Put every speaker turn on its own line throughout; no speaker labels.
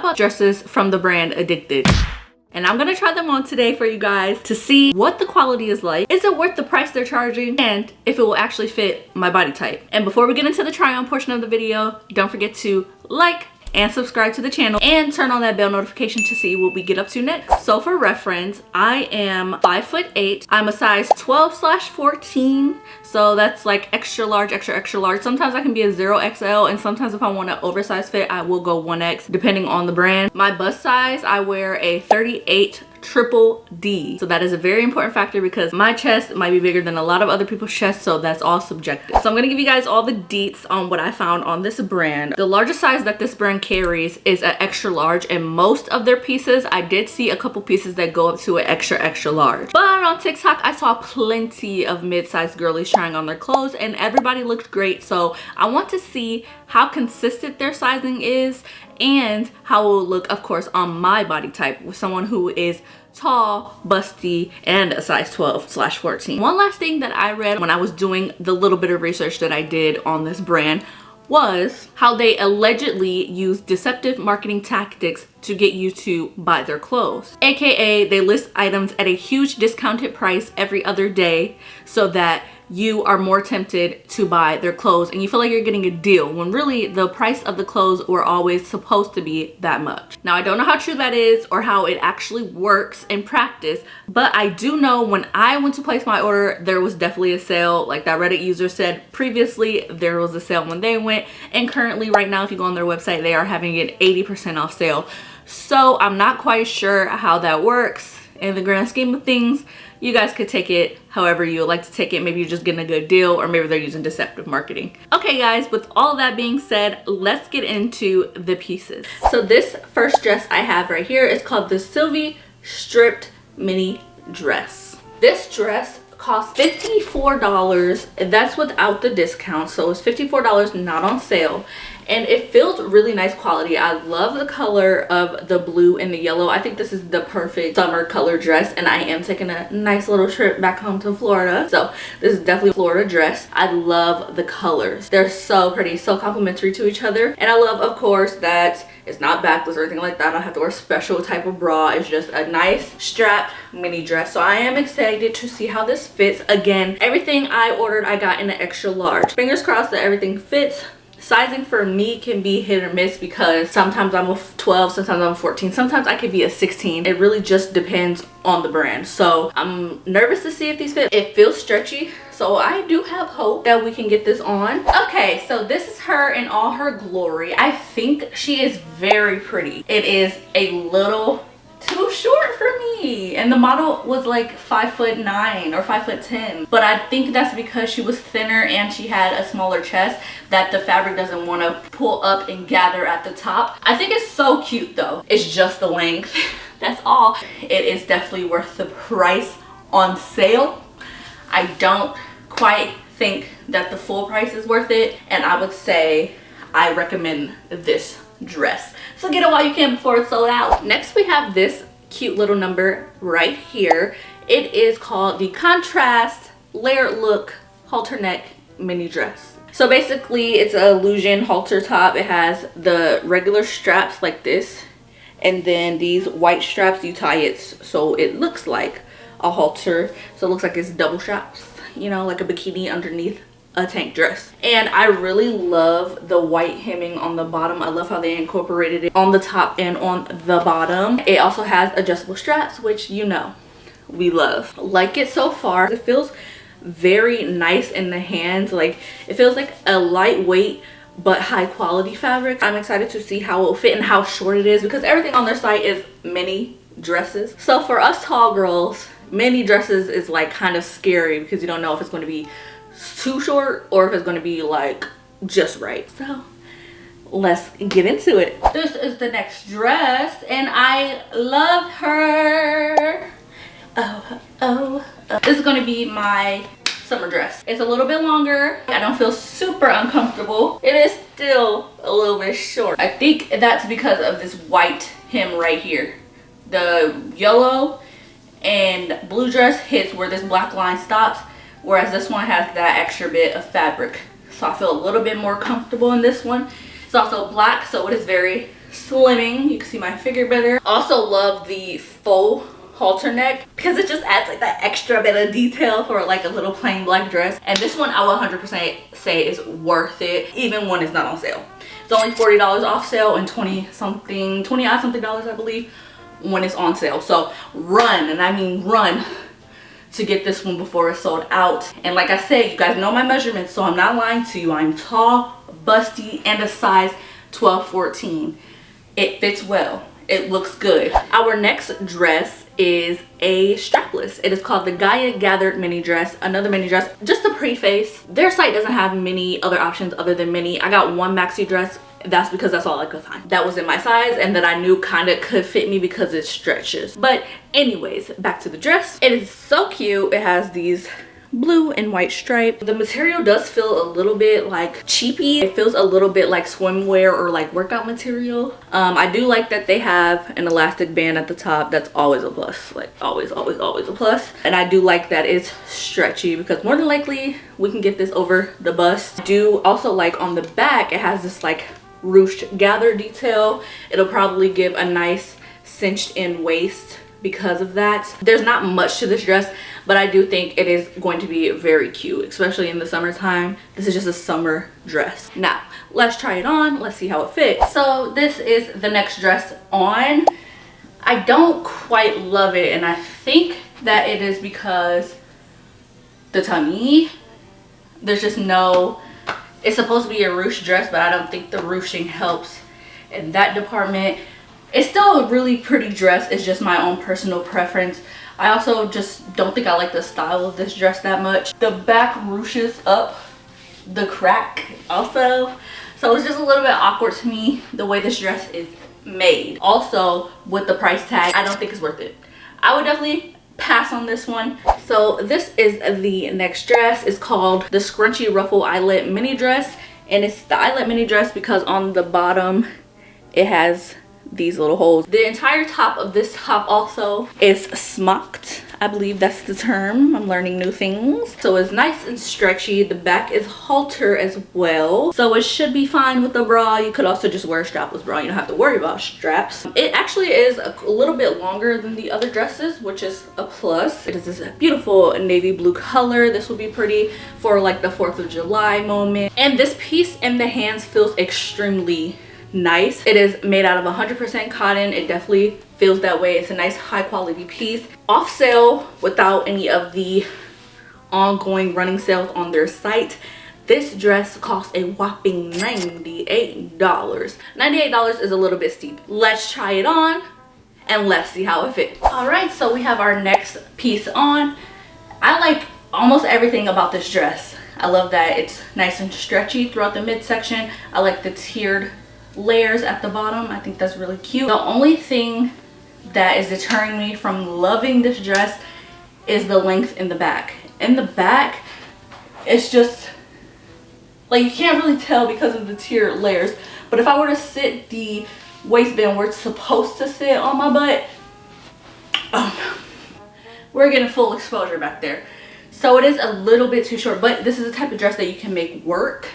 bought dresses from the brand Edikted. And I'm gonna try them on today for you guys to see what the quality is like. Is it worth the price they're charging? And if it will actually fit my body type. And before we get into the try on portion of the video, don't forget to like and subscribe to the channel and turn on that bell notification to see what we get up to next. So for reference, I am 5'8". I'm a size 12/14. So that's like extra large, extra large. Sometimes I can be a 0XL, and sometimes if I want an oversized fit, I will go 1X depending on the brand. My bust size, I wear a 38 triple D. So that is a very important factor because my chest might be bigger than a lot of other people's chests, so that's all subjective. So I'm gonna give you guys all the deets on what I found on this brand. The largest size that this brand carries is an extra large, and most of their pieces, I did see a couple pieces that go up to an extra large. But on TikTok, I saw plenty of mid-sized girlies trying on their clothes and everybody looked great. So I want to see how consistent their sizing is and how it will look, of course, on my body type with someone who is tall, busty, and a size 12/14. One last thing that I read when I was doing the little bit of research that I did on this brand was how they allegedly use deceptive marketing tactics to get you to buy their clothes. AKA, they list items at a huge discounted price every other day so that you are more tempted to buy their clothes and you feel like you're getting a deal when really the price of the clothes were always supposed to be that much. Now, I don't know how true that is or how it actually works in practice, but I do know when I went to place my order, there was definitely a sale. Like that Reddit user said previously, there was a sale when they went, and currently right now if you go on their website, they are having an 80% off sale. So I'm not quite sure how that works in the grand scheme of things. You guys could take it however you would like to take it. Maybe you're just getting a good deal, or maybe they're using deceptive marketing. Okay guys, with all that being said, let's get into the pieces. So this first dress I have right here is called the Sylvie Stripped Mini Dress. This dress cost $54. That's without the discount, so it's $54, not on sale. And it feels really nice quality. I love the color of the blue and the yellow. I think this is the perfect summer color dress, and I am taking a nice little trip back home to Florida, so this is definitely a Florida dress. I love the colors. They're so pretty, so complementary to each other. And I love, of course, that it's not backless or anything like that. I don't have to wear a special type of bra. It's just a nice strapped mini dress. So I am excited to see how this fits. Again, everything I ordered, I got in an extra large. Fingers crossed that everything fits. Sizing for me can be hit or miss because sometimes I'm a 12, sometimes I'm a 14, sometimes I could be a 16. It really just depends on the brand. So I'm nervous to see if these fit. It feels stretchy, so I do have hope that we can get this on. Okay, so this is her in all her glory. I think she is very pretty. It is a little too short for me, and the model was like 5'9" or 5'10", but I think that's because she was thinner and she had a smaller chest that the fabric doesn't want to pull up and gather at the top. I think it's so cute though. It's just the length. That's all. It is definitely worth the price on sale. I don't quite think that the full price is worth it, and I would say I recommend this dress. So get it while you can before it's sold out. Next we have this cute little number right here. It is called the Contrast Layered Look Halter Neck Mini Dress. So basically it's an illusion halter top. It has the regular straps like this, and then these white straps, you tie it so it looks like a halter. So it looks like it's double straps, you know, like a bikini underneath a tank dress. And I really love the white hemming on the bottom. I love how they incorporated it on the top and on the bottom. It also has adjustable straps, which you know we love. Like it so far. It feels very nice in the hands. Like it feels like a lightweight but high quality fabric. I'm excited to see how it will fit and how short it is, because everything on their site is mini dresses. So for us tall girls, mini dresses is like kind of scary because you don't know if it's going to be too short or if it's going to be like just right. So let's get into it. This is the next dress and I love her. This is going to be my summer dress. It's a little bit longer. I don't feel super uncomfortable. It is still a little bit short. I think that's because of this white hem right here. The yellow and blue dress hits where this black line stops, whereas this one has that extra bit of fabric. So I feel a little bit more comfortable in this one. It's also black, so it is very slimming. You can see my figure better. Also love the faux halter neck because it just adds like that extra bit of detail for like a little plain black dress. And this one I will 100% say is worth it even when it's not on sale. It's only $40 off sale and 20 odd something dollars I believe when it's on sale. So run, and I mean run, to get this one before it's sold out. And like I said, you guys know my measurements, so I'm not lying to you. I'm tall, busty, and a size 12-14. It fits well. It looks good. Our next dress is a strapless. It is called the Gaia Gathered mini dress. Another mini dress. Just to preface, their site doesn't have many other options other than mini. I got one maxi dress. That's because that's all I could find that was in my size and that I knew kind of could fit me because it stretches. But anyways, back to the dress. It is so cute. It has these blue and white stripe. The material does feel a little bit like cheapy. It feels a little bit like swimwear or like workout material. I do like that they have an elastic band at the top. That's always a plus, like always a plus. And I do like that it's stretchy because more than likely we can get this over the bust. I do also like on the back it has this like ruched gather detail. It'll probably give a nice cinched in waist because of that. There's not much to this dress, but I do think it is going to be very cute, especially in the summertime. This is just a summer dress. Now let's try it on. Let's see how it fits. So this is the next dress on. I don't quite love it, and I think that it is because the tummy, there's just no, it's supposed to be a ruched dress, but I don't think the ruching helps in that department. It's still a really pretty dress. It's just my own personal preference. I also just don't think I like the style of this dress that much. The back ruches up the crack also. So it's just a little bit awkward to me the way this dress is made. Also, with the price tag, I don't think it's worth it. I would definitely pass on this one. So this is the next dress. It's called the Scrunchy Ruffle Eyelet Mini Dress. And it's the eyelet mini dress because on the bottom it has these little holes. The entire top of this top also is smocked. I believe that's the term. I'm learning new things. So it's nice and stretchy. The back is halter as well, so it should be fine with the bra. You could also just wear a strapless bra. You don't have to worry about straps. It actually is a little bit longer than the other dresses, which is a plus. It is this beautiful navy blue color. This will be pretty for like the 4th of July moment. And this piece in the hands feels extremely nice. It is made out of 100% cotton. It definitely feels that way. It's a nice high quality piece. Off sale without any of the ongoing running sales on their site. This dress costs a whopping $98. $98 is a little bit steep. Let's try it on and let's see how it fits. All right, so we have our next piece on. I like almost everything about this dress. I love that it's nice and stretchy throughout the midsection. I like the tiered layers at the bottom. I think that's really cute. The only thing that is deterring me from loving this dress is the length in the back. In the back, it's just like you can't really tell because of the tiered layers. But if I were to sit the waistband where it's supposed to sit on my butt, oh no, we're getting full exposure back there. So it is a little bit too short, but this is the type of dress that you can make work.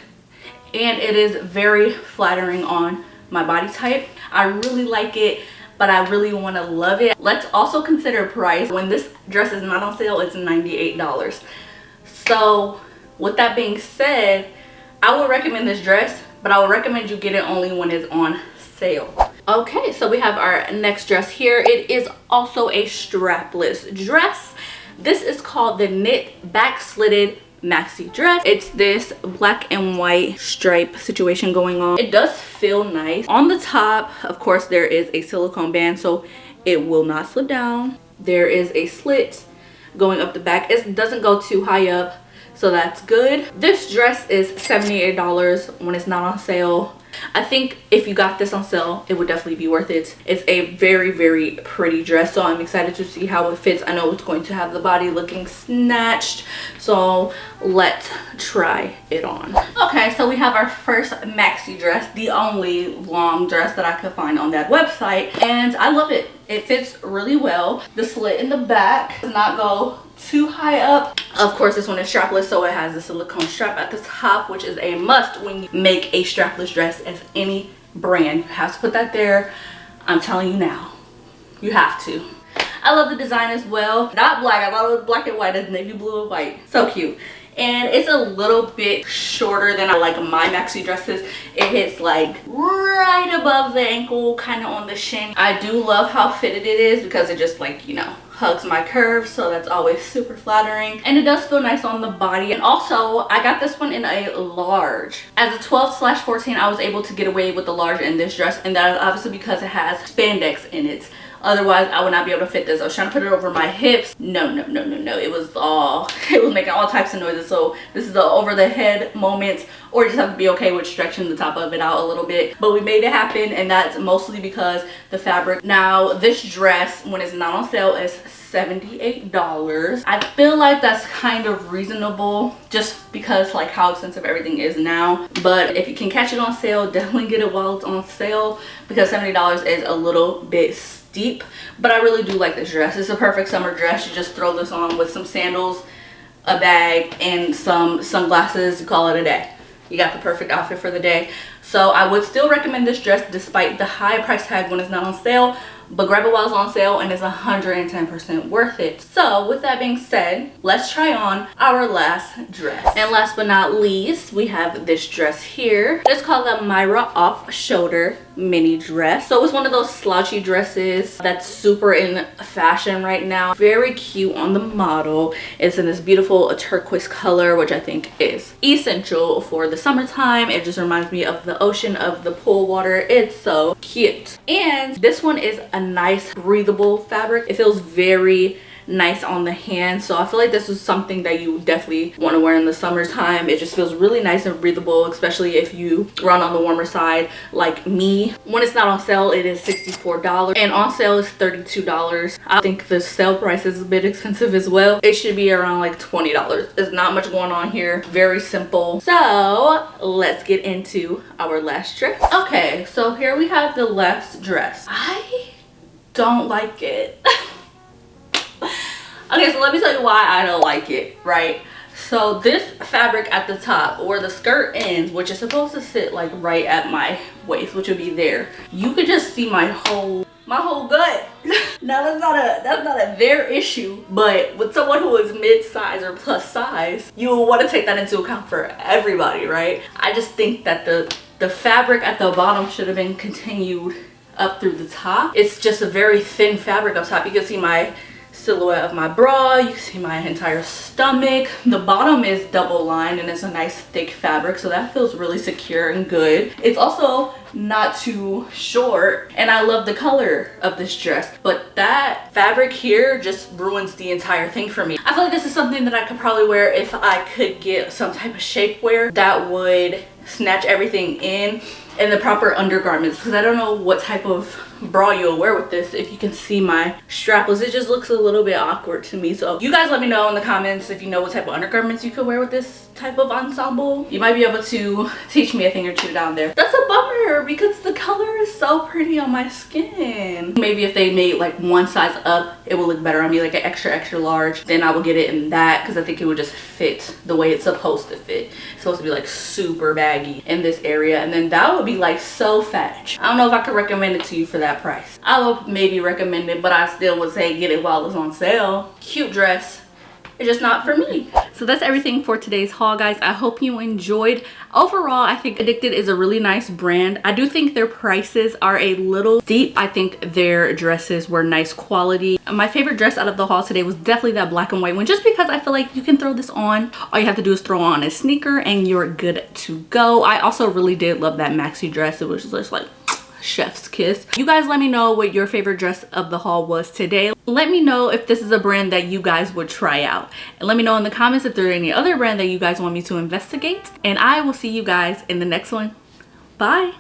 And it is very flattering on my body type. I really like it, but I really want to love it. Let's also consider price. When this dress is not on sale, it's $98. So with that being said, I would recommend this dress, but I would recommend you get it only when it's on sale. Okay, so we have our next dress here. It is also a strapless dress. This is called the Knit Back Slitted maxi dress. It's this black and white stripe situation going on. It does feel nice. On the top, of course, there is a silicone band, so it will not slip down. There is a slit going up the back. It doesn't go too high up, so that's good. This dress is $78 when it's not on sale. I think if you got this on sale, it would definitely be worth it. It's a very, very pretty dress, so I'm excited to see how it fits. I know it's going to have the body looking snatched, so let's try it on. Okay, so we have our first maxi dress, the only long dress that I could find on that website, and I love it. It fits really well. The slit in the back does not go too high up. Of course, this one is strapless, so it has the silicone strap at the top, which is a must when you make a strapless dress, as any brand. You have to put that there. I'm telling you now, you have to. I love the design as well. Not black, I thought it was black and white. It's navy blue and white. So cute. And it's a little bit shorter than I like my maxi dresses. It hits like right above the ankle, kind of on the shin. I do love how fitted it is because it just, like, you know, hugs my curves, so that's always super flattering, and it does feel nice on the body. And also I got this one in a large. As a 12/14, I was able to get away with the large in this dress, and that is obviously because it has spandex in it. Otherwise I would not be able to fit this. I was trying to put it over my hips. No, it was making all types of noises. So this is the over the head moment, or you just have to be okay with stretching the top of it out a little bit. But we made it happen, and that's mostly because the fabric. Now this dress, when it's not on sale, is $78. I feel like that's kind of reasonable just because like how expensive everything is now. But if you can catch it on sale, definitely get it while it's on sale, because $70 is a little bit steep. But I really do like this dress. It's a perfect summer dress. You just throw this on with some sandals, a bag, and some sunglasses. You call it a day. You got the perfect outfit for the day. So I would still recommend this dress despite the high price tag when it's not on sale. But grab it while it's on sale, and it's 110% worth it. So with that being said, let's try on our last dress. And last but not least, we have this dress here. It's called the Myra off shoulder mini dress. So it's one of those slouchy dresses that's super in fashion right now. Very cute on the model. It's in this beautiful turquoise color, which I think is essential for the summertime. It just reminds me of the ocean, of the pool water. It's so cute. And this one is a nice breathable fabric. It feels very nice on the hand, so I feel like this is something that you definitely want to wear in the summertime. It just feels really nice and breathable, especially if you run on the warmer side like me. When it's not on sale, it is $64, and on sale is $32. I think the sale price is a bit expensive as well. It should be around like $20. There's not much going on here. Very simple. So let's get into our last dress. Okay, so here we have the last dress. I don't like it. Okay, so let me tell you why I don't like it, right? So this fabric at the top, where the skirt ends, which is supposed to sit like right at my waist, which would be there, you could just see my whole gut. Now that's not a their issue, but with someone who is mid-size or plus size, you will want to take that into account for everybody, right? I just think that the fabric at the bottom should have been continued up through the top. It's just a very thin fabric up top. You can see my silhouette of my bra, you can see my entire stomach. The bottom is double lined, and it's a nice thick fabric, so that feels really secure and good. It's also not too short, and I love the color of this dress, but that fabric here just ruins the entire thing for me. I feel like this is something that I could probably wear if I could get some type of shapewear that would snatch everything in the proper undergarments, because I don't know what type of bra you'll wear with this. If you can see my strapless, it just looks a little bit awkward to me. So you guys let me know in the comments if you know what type of undergarments you could wear with this type of ensemble. You might be able to teach me a thing or two down there. That's a bummer because the color is so pretty on my skin. Maybe if they made like one size up, it would look better on me, like an extra large. Then I will get it in that, because I think it would just fit the way it's supposed to fit. It's supposed to be like super baggy in this area, and then that would be like so fetch. I don't know if I could recommend it to you for that price. I would maybe recommend it, but I still would say get it while it's on sale. Cute dress. It's just not for me. So that's everything for today's haul, guys. I hope you enjoyed. Overall, I think Edikted is a really nice brand. I do think their prices are a little steep. I think their dresses were nice quality. My favorite dress out of the haul today was definitely that black and white one, just because I feel like you can throw this on. All you have to do is throw on a sneaker and you're good to go. I also really did love that maxi dress. It was just like chef's kiss. You guys let me know what your favorite dress of the haul was today. Let me know if this is a brand that you guys would try out, and let me know in the comments if there are any other brand that you guys want me to investigate, and I will see you guys in the next one. Bye.